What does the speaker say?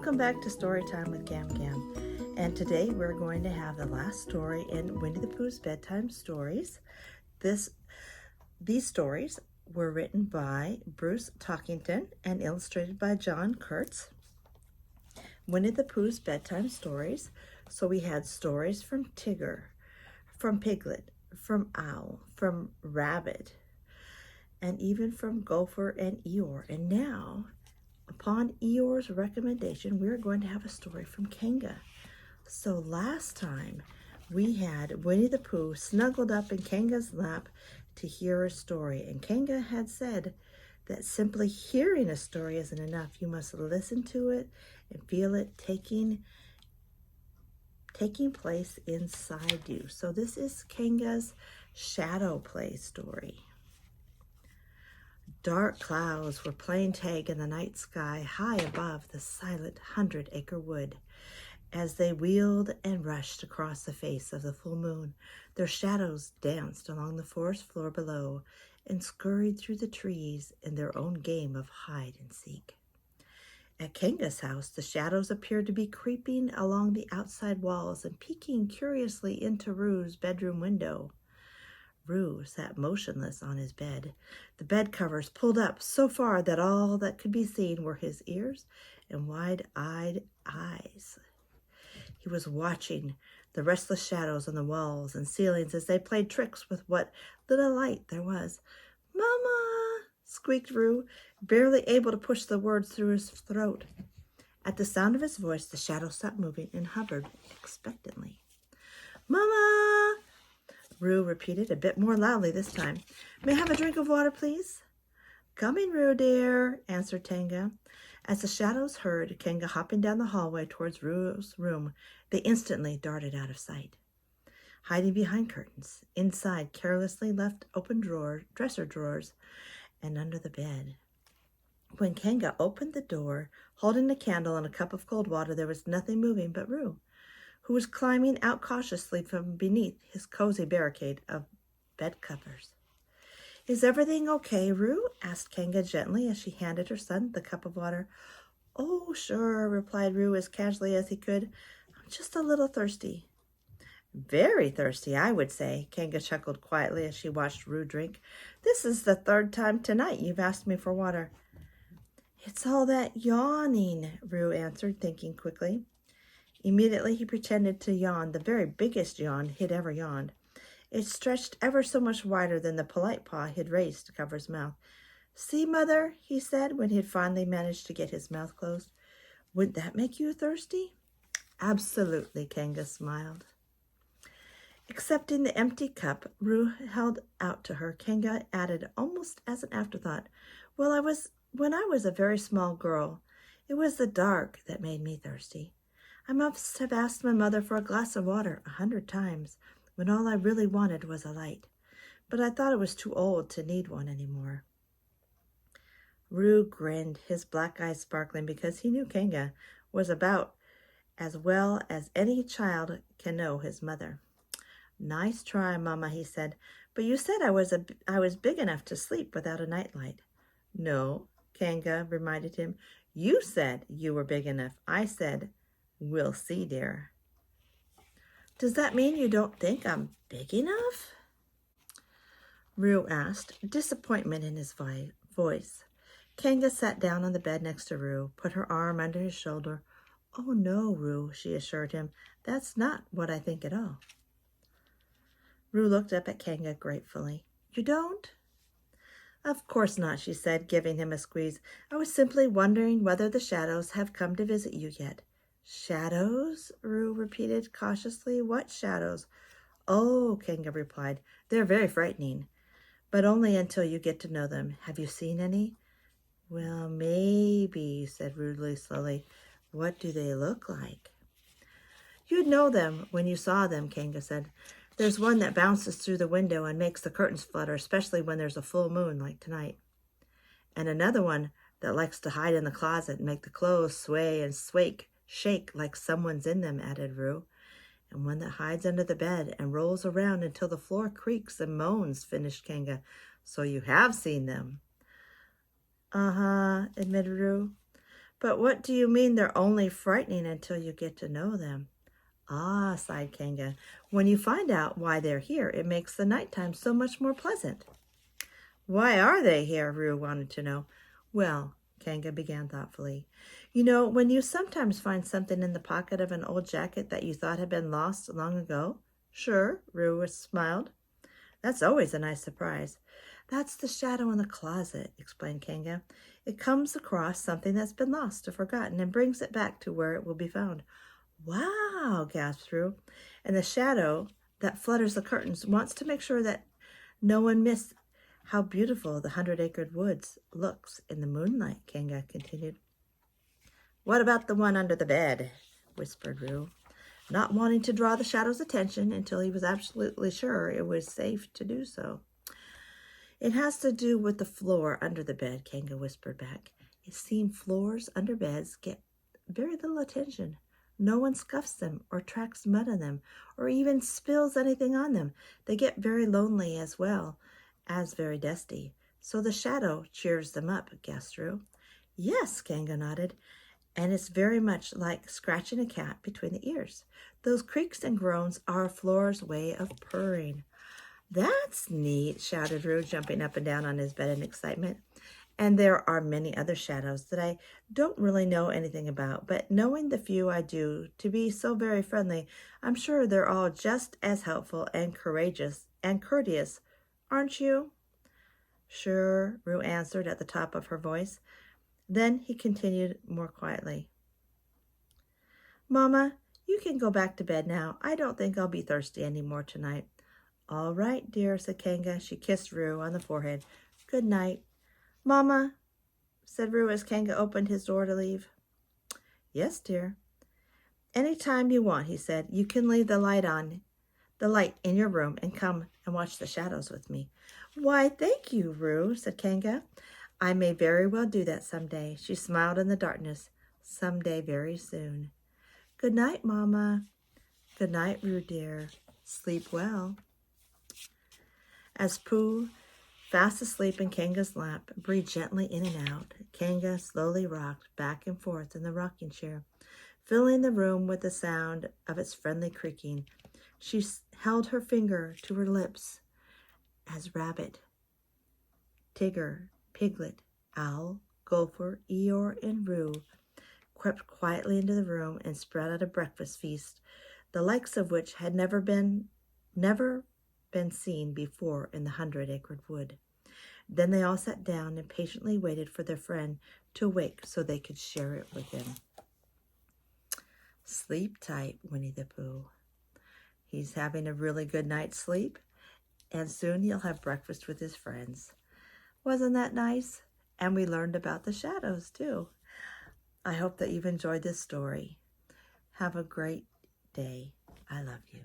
Welcome back to Storytime with GamGam. And today we're going to have the last story in Winnie the Pooh's Bedtime Stories. These stories were written by Bruce Talkington and illustrated by John Kurtz. Winnie the Pooh's Bedtime Stories. So we had stories from Tigger, from Piglet, from Owl, from Rabbit, and even from Gopher and Eeyore. And now, upon Eeyore's recommendation, we're going to have a story from Kanga. So last time, we had Winnie the Pooh snuggled up in Kanga's lap to hear a story. And Kanga had said that simply hearing a story isn't enough. You must listen to it and feel it taking place inside you. So this is Kanga's shadow play story. Dark clouds were playing tag in the night sky high above the silent 100-acre wood. As they wheeled and rushed across the face of the full moon, their shadows danced along the forest floor below and scurried through the trees in their own game of hide and seek. At Kanga's house, the shadows appeared to be creeping along the outside walls and peeking curiously into Rue's bedroom window. Rue sat motionless on his bed, the bed covers pulled up so far that all that could be seen were his ears and wide-eyed eyes. He was watching the restless shadows on the walls and ceilings as they played tricks with what little light there was. "Mama!" squeaked Rue, barely able to push the words through his throat. At the sound of his voice, the shadow stopped moving and hovered expectantly. "Mama!" Rue repeated, a bit more loudly this time. "May I have a drink of water, please?" "Coming, Rue, dear," answered Kanga. As the shadows heard Kanga hopping down the hallway towards Rue's room, they instantly darted out of sight, hiding behind curtains, inside carelessly left open dresser drawers, and under the bed. When Kanga opened the door, holding a candle and a cup of cold water, there was nothing moving but Rue, who was climbing out cautiously from beneath his cozy barricade of bed covers. "Is everything okay, Rue?" asked Kanga gently as she handed her son the cup of water. "Oh, sure," replied Rue as casually as he could. "I'm just a little thirsty." "Very thirsty, I would say," Kanga chuckled quietly as she watched Rue drink. "This is the third time tonight you've asked me for water." "It's all that yawning," Rue answered, thinking quickly. Immediately he pretended to yawn, the very biggest yawn he'd ever yawned. It stretched ever so much wider than the polite paw he'd raised to cover his mouth. "See, Mother," he said when he'd finally managed to get his mouth closed. "Would that make you thirsty?" "Absolutely," Kanga smiled. Accepting the empty cup Rue held out to her, Kanga added almost as an afterthought, when I was a very small girl, it was the dark that made me thirsty. I must have asked my mother for a glass of water 100 times, when all I really wanted was a light. But I thought I was too old to need one anymore." Rue grinned, his black eyes sparkling, because he knew Kanga was about as well as any child can know his mother. "Nice try, Mama," he said. "But you said I was big enough to sleep without a nightlight." "No," Kanga reminded him. "You said you were big enough. I said, we'll see, dear." "Does that mean you don't think I'm big enough?" Rue asked, disappointment in his voice. Kanga sat down on the bed next to Rue, put her arm under his shoulder. "Oh, no, Rue," she assured him. "That's not what I think at all." Rue looked up at Kanga gratefully. "You don't?" "Of course not," she said, giving him a squeeze. "I was simply wondering whether the shadows have come to visit you yet." "Shadows?" Rue repeated cautiously. "What shadows?" "Oh," Kanga replied, "they're very frightening, but only until you get to know them. Have you seen any?" "Well, maybe," said Rue slowly. "What do they look like?" "You'd know them when you saw them," Kanga said. "There's one that bounces through the window and makes the curtains flutter, especially when there's a full moon like tonight. And another one that likes to hide in the closet and make the clothes sway and shake like someone's in them," added Rue. "And one that hides under the bed and rolls around until the floor creaks and moans," finished Kanga. "So you have seen them." "Uh-huh," admitted Rue. But what do you mean they're only frightening until you get to know them? Ah, sighed Kanga. When you find out why they're here, it makes the nighttime so much more pleasant. Why are they here? Rue wanted to know. Well, Kanga began thoughtfully. You know, when you sometimes find something in the pocket of an old jacket that you thought had been lost long ago? Sure, Rue smiled. That's always a nice surprise. That's the shadow in the closet, explained Kanga. It comes across something that's been lost or forgotten and brings it back to where it will be found. Wow, gasped Rue. And the shadow that flutters the curtains wants to make sure that no one missed how beautiful the 100-acre woods looks in the moonlight, Kanga continued. What about the one under the bed? Whispered Rue, not wanting to draw the shadow's attention until he was absolutely sure it was safe to do so. It has to do with the floor under the bed, Kanga whispered back. It seems floors under beds get very little attention. No one scuffs them or tracks mud on them or even spills anything on them. They get very lonely as well as very dusty. So the shadow cheers them up, guessed Rue. Yes, Kanga nodded. And it's very much like scratching a cat between the ears. Those creaks and groans are a floor's way of purring. That's neat, shouted Rue, jumping up and down on his bed in excitement. And there are many other shadows that I don't really know anything about, but knowing the few I do to be so very friendly, I'm sure they're all just as helpful and courageous and courteous, aren't you? Sure, Rue answered at the top of her voice. Then he continued more quietly. Mama, you can go back to bed now. I don't think I'll be thirsty any more tonight. All right, dear, said Kanga. She kissed Rue on the forehead. Good night. Mama, said Rue as Kanga opened his door to leave. Yes, dear. Any time you want, he said. You can leave the light in your room and come and watch the shadows with me. Why, thank you, Rue, said Kanga. I may very well do that someday. She smiled in the darkness. Someday very soon. Good night, Mama. Good night, Rue dear. Sleep well. As Pooh, fast asleep in Kanga's lap, breathed gently in and out, Kanga slowly rocked back and forth in the rocking chair, filling the room with the sound of its friendly creaking. She held her finger to her lips as Rabbit, Tigger, Piglet, Owl, Gopher, Eeyore, and Rue crept quietly into the room and spread out a breakfast feast, the likes of which had never been seen before in the 100-acre wood. Then they all sat down and patiently waited for their friend to wake so they could share it with him. Sleep tight, Winnie the Pooh. He's having a really good night's sleep, and soon he'll have breakfast with his friends. Wasn't that nice? And we learned about the shadows, too. I hope that you've enjoyed this story. Have a great day. I love you.